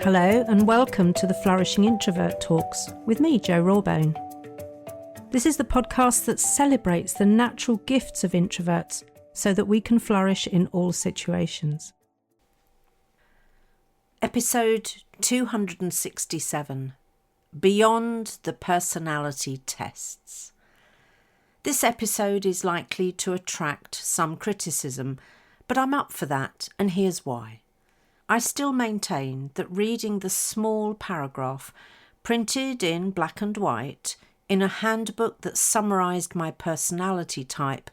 Hello and welcome to the Flourishing Introvert Talks with me, Jo Rawbone. This is the podcast that celebrates the natural gifts of introverts so that we can flourish in all situations. Episode 267, Beyond the Personality Tests. This episode is likely to attract some criticism, but I'm up for that, and here's why. I still maintain that reading the small paragraph printed in black and white in a handbook that summarised my personality type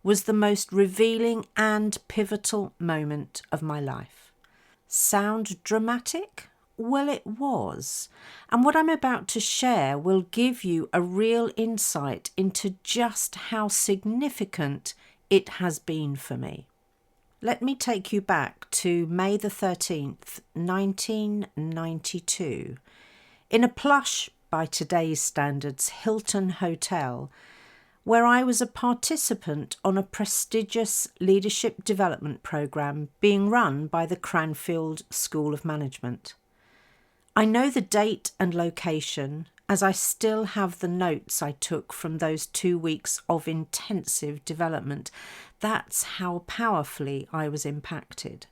was the most revealing and pivotal moment of my life. Sound dramatic? Well, it was. And what I'm about to share will give you a real insight into just how significant it has been for me. Let me take you back to May the 13th, 1992. In a plush, by today's standards, Hilton Hotel, where I was a participant on a prestigious leadership development programme being run by the Cranfield School of Management. I know the date and location as I still have the notes I took from those 2 weeks of intensive development. That's how powerfully I was impacted.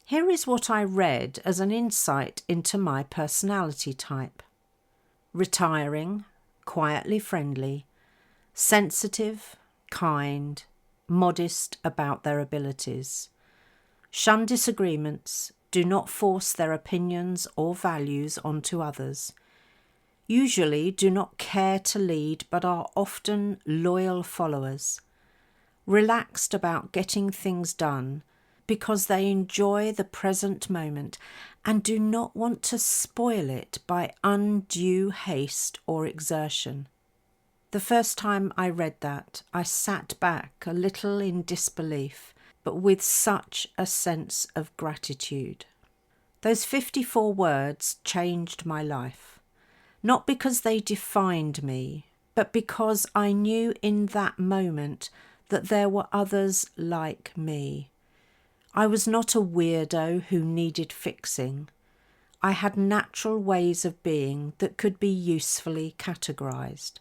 Here is what I read as an insight into my personality type. Retiring, quietly friendly, sensitive, kind, modest about their abilities. Shun disagreements, do not force their opinions or values onto others. Usually do not care to lead but are often loyal followers. Relaxed about getting things done because they enjoy the present moment and do not want to spoil it by undue haste or exertion. The first time I read that, I sat back a little in disbelief, but with such a sense of gratitude. Those 54 words changed my life. Not because they defined me, but because I knew in that moment that there were others like me. I was not a weirdo who needed fixing. I had natural ways of being that could be usefully categorised.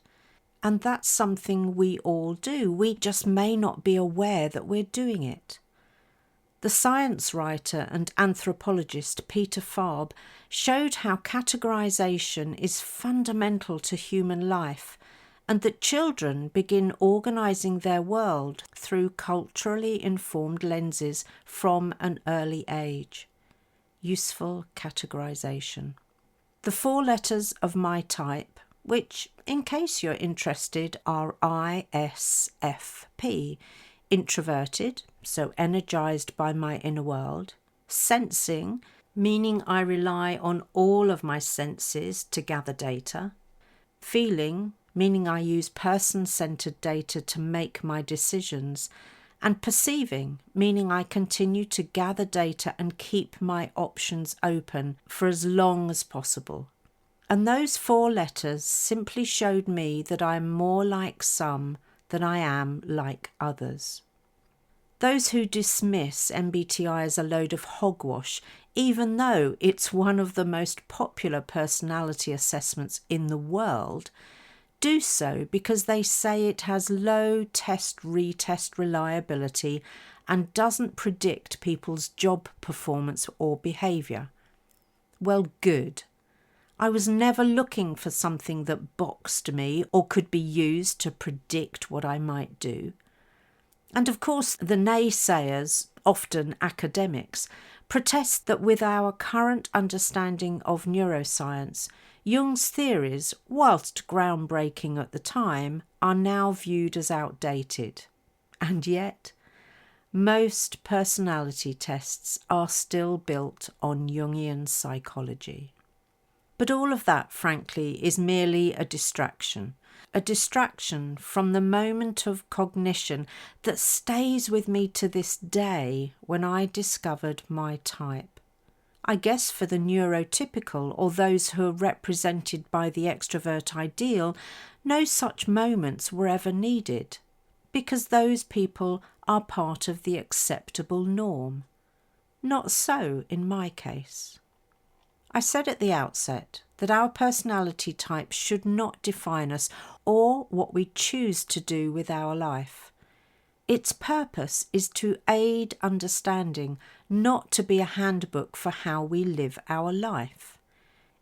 And that's something we all do. We just may not be aware that we're doing it. The science writer and anthropologist Peter Farb showed how categorisation is fundamental to human life and that children begin organising their world through culturally informed lenses from an early age. Useful categorisation. The 4 letters of my type, which, in case you're interested, are ISFP, introverted, so energised by my inner world, sensing, meaning I rely on all of my senses to gather data, feeling, meaning I use person-centred data to make my decisions, and perceiving, meaning I continue to gather data and keep my options open for as long as possible. And those 4 letters simply showed me that I am more like some than I am like others. Those who dismiss MBTI as a load of hogwash, even though it's one of the most popular personality assessments in the world, do so because they say it has low test-retest reliability and doesn't predict people's job performance or behaviour. Well, good. I was never looking for something that boxed me or could be used to predict what I might do. And of course, the naysayers, often academics, protest that with our current understanding of neuroscience, Jung's theories, whilst groundbreaking at the time, are now viewed as outdated. And yet, most personality tests are still built on Jungian psychology. But all of that, frankly, is merely a distraction from the moment of cognition that stays with me to this day when I discovered my type. I guess for the neurotypical or those who are represented by the extrovert ideal, no such moments were ever needed, because those people are part of the acceptable norm. Not so in my case. I said at the outset that our personality type should not define us or what we choose to do with our life. Its purpose is to aid understanding, not to be a handbook for how we live our life.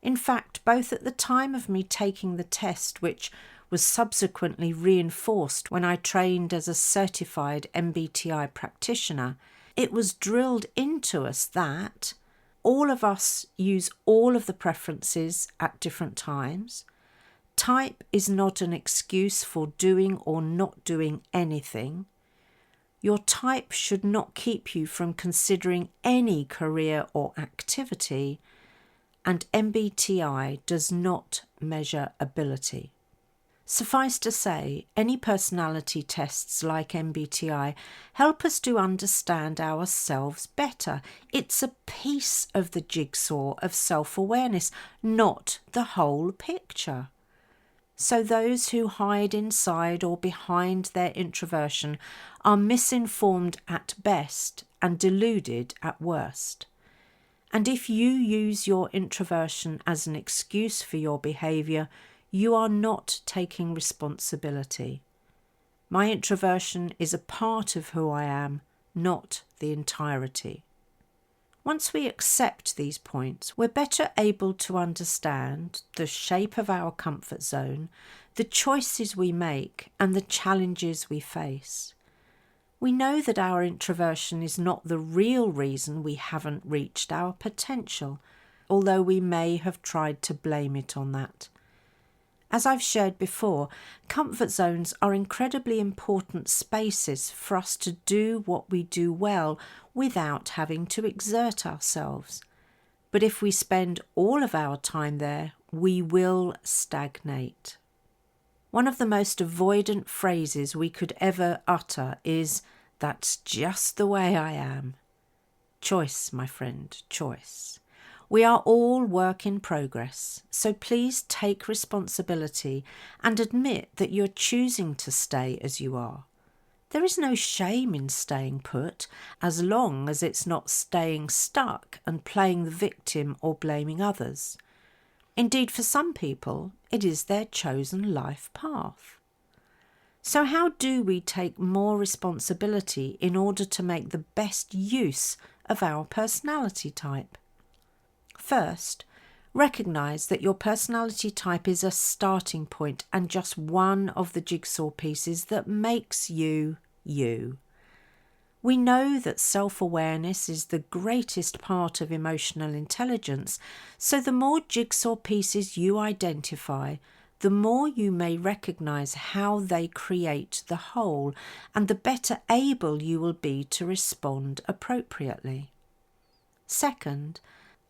In fact, both at the time of me taking the test, which was subsequently reinforced when I trained as a certified MBTI practitioner, it was drilled into us that all of us use all of the preferences at different times. Type is not an excuse for doing or not doing anything. Your type should not keep you from considering any career or activity, and MBTI does not measure ability. Suffice to say, any personality tests like MBTI help us to understand ourselves better. It's a piece of the jigsaw of self-awareness, not the whole picture. So those who hide inside or behind their introversion are misinformed at best and deluded at worst. And if you use your introversion as an excuse for your behaviour, you are not taking responsibility. My introversion is a part of who I am, not the entirety. Once we accept these points, we're better able to understand the shape of our comfort zone, the choices we make, and the challenges we face. We know that our introversion is not the real reason we haven't reached our potential, although we may have tried to blame it on that. As I've shared before, comfort zones are incredibly important spaces for us to do what we do well without having to exert ourselves. But if we spend all of our time there, we will stagnate. One of the most avoidant phrases we could ever utter is, "That's just the way I am." Choice, my friend, choice. We are all work in progress, so please take responsibility and admit that you're choosing to stay as you are. There is no shame in staying put, as long as it's not staying stuck and playing the victim or blaming others. Indeed, for some people, it is their chosen life path. So how do we take more responsibility in order to make the best use of our personality type? First, recognise that your personality type is a starting point and just one of the jigsaw pieces that makes you, you. We know that self-awareness is the greatest part of emotional intelligence, so the more jigsaw pieces you identify, the more you may recognise how they create the whole, and the better able you will be to respond appropriately. Second,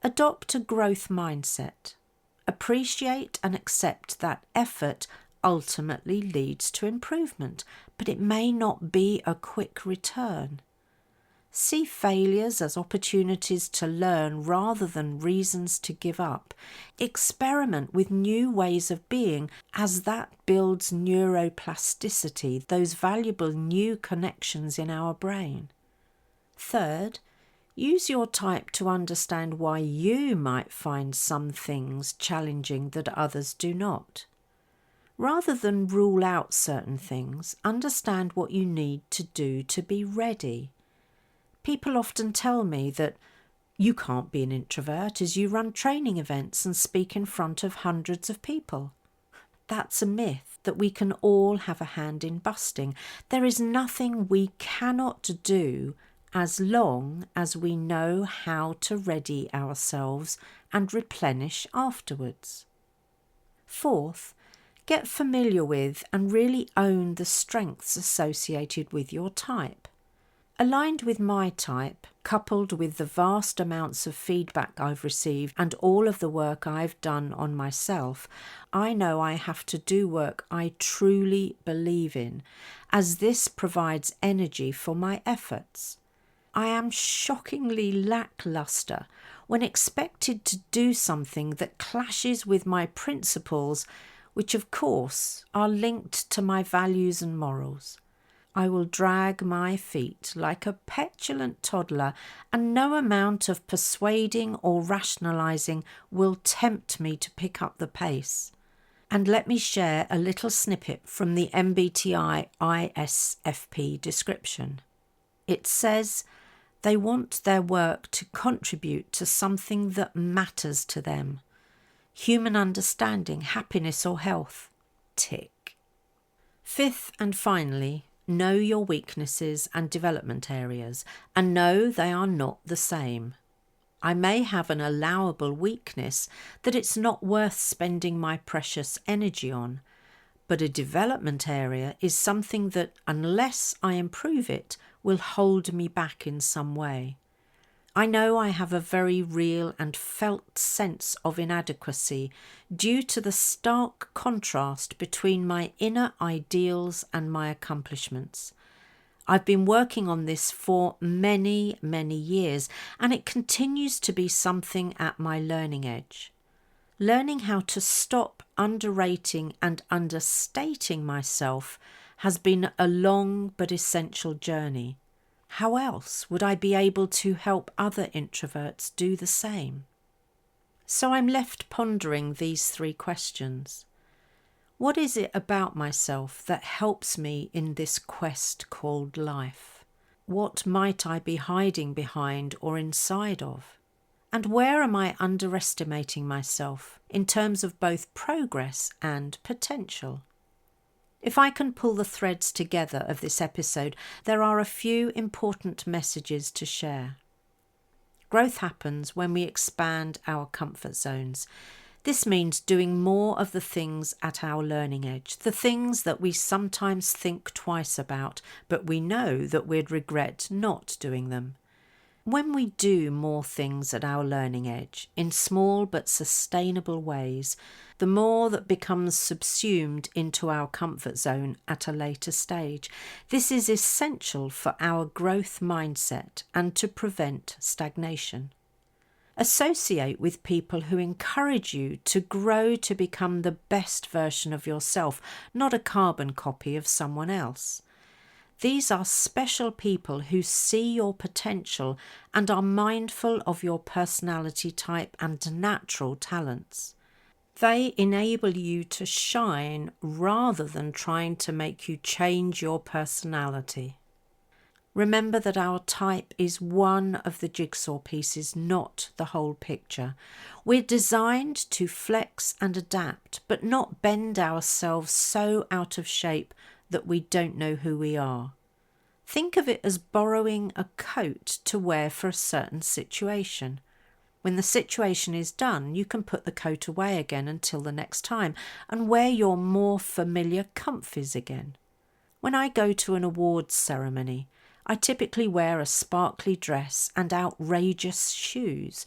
adopt a growth mindset. Appreciate and accept that effort ultimately leads to improvement, but it may not be a quick return. See failures as opportunities to learn rather than reasons to give up. Experiment with new ways of being, as that builds neuroplasticity, those valuable new connections in our brain. Third, use your type to understand why you might find some things challenging that others do not. Rather than rule out certain things, understand what you need to do to be ready. People often tell me that you can't be an introvert as you run training events and speak in front of hundreds of people. That's a myth that we can all have a hand in busting. There is nothing we cannot do as long as we know how to ready ourselves and replenish afterwards. Fourth, get familiar with and really own the strengths associated with your type. Aligned with my type, coupled with the vast amounts of feedback I've received and all of the work I've done on myself, I know I have to do work I truly believe in, as this provides energy for my efforts. I am shockingly lackluster when expected to do something that clashes with my principles, which of course are linked to my values and morals. I will drag my feet like a petulant toddler, and no amount of persuading or rationalising will tempt me to pick up the pace. And let me share a little snippet from the MBTI ISFP description. It says they want their work to contribute to something that matters to them. Human understanding, happiness or health. Tick. Fifth and finally, know your weaknesses and development areas, and know they are not the same. I may have an allowable weakness that it's not worth spending my precious energy on, but a development area is something that, unless I improve it, will hold me back in some way. I know I have a very real and felt sense of inadequacy due to the stark contrast between my inner ideals and my accomplishments. I've been working on this for many, many years, and it continues to be something at my learning edge. Learning how to stop underrating and understating myself has been a long but essential journey. How else would I be able to help other introverts do the same? So I'm left pondering these 3 questions. What is it about myself that helps me in this quest called life? What might I be hiding behind or inside of? And where am I underestimating myself in terms of both progress and potential? If I can pull the threads together of this episode, there are a few important messages to share. Growth happens when we expand our comfort zones. This means doing more of the things at our learning edge, the things that we sometimes think twice about, but we know that we'd regret not doing them. When we do more things at our learning edge, in small but sustainable ways, the more that becomes subsumed into our comfort zone at a later stage. This is essential for our growth mindset and to prevent stagnation. Associate with people who encourage you to grow to become the best version of yourself, not a carbon copy of someone else. These are special people who see your potential and are mindful of your personality type and natural talents. They enable you to shine rather than trying to make you change your personality. Remember that our type is one of the jigsaw pieces, not the whole picture. We're designed to flex and adapt, but not bend ourselves so out of shape that we don't know who we are. Think of it as borrowing a coat to wear for a certain situation. When the situation is done, you can put the coat away again until the next time and wear your more familiar comfies again. When I go to an awards ceremony, I typically wear a sparkly dress and outrageous shoes,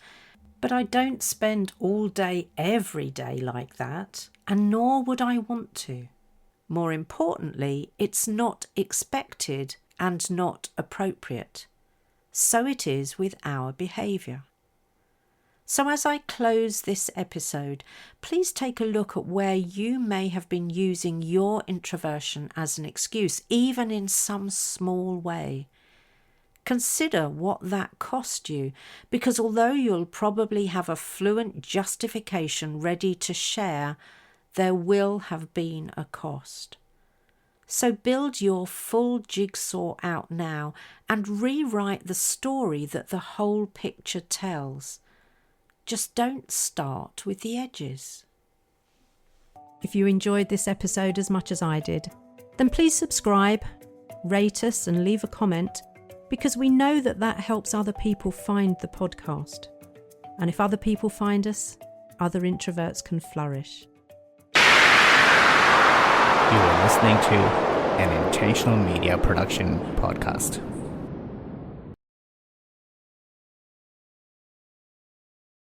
but I don't spend all day every day like that, and nor would I want to. More importantly, it's not expected and not appropriate. So it is with our behaviour. So as I close this episode, please take a look at where you may have been using your introversion as an excuse, even in some small way. Consider what that cost you, because although you'll probably have a fluent justification ready to share, there will have been a cost. So build your full jigsaw out now and rewrite the story that the whole picture tells. Just don't start with the edges. If you enjoyed this episode as much as I did, then please subscribe, rate us and leave a comment, because we know that that helps other people find the podcast. And if other people find us, other introverts can flourish. You are listening to an Intentional Media Production podcast.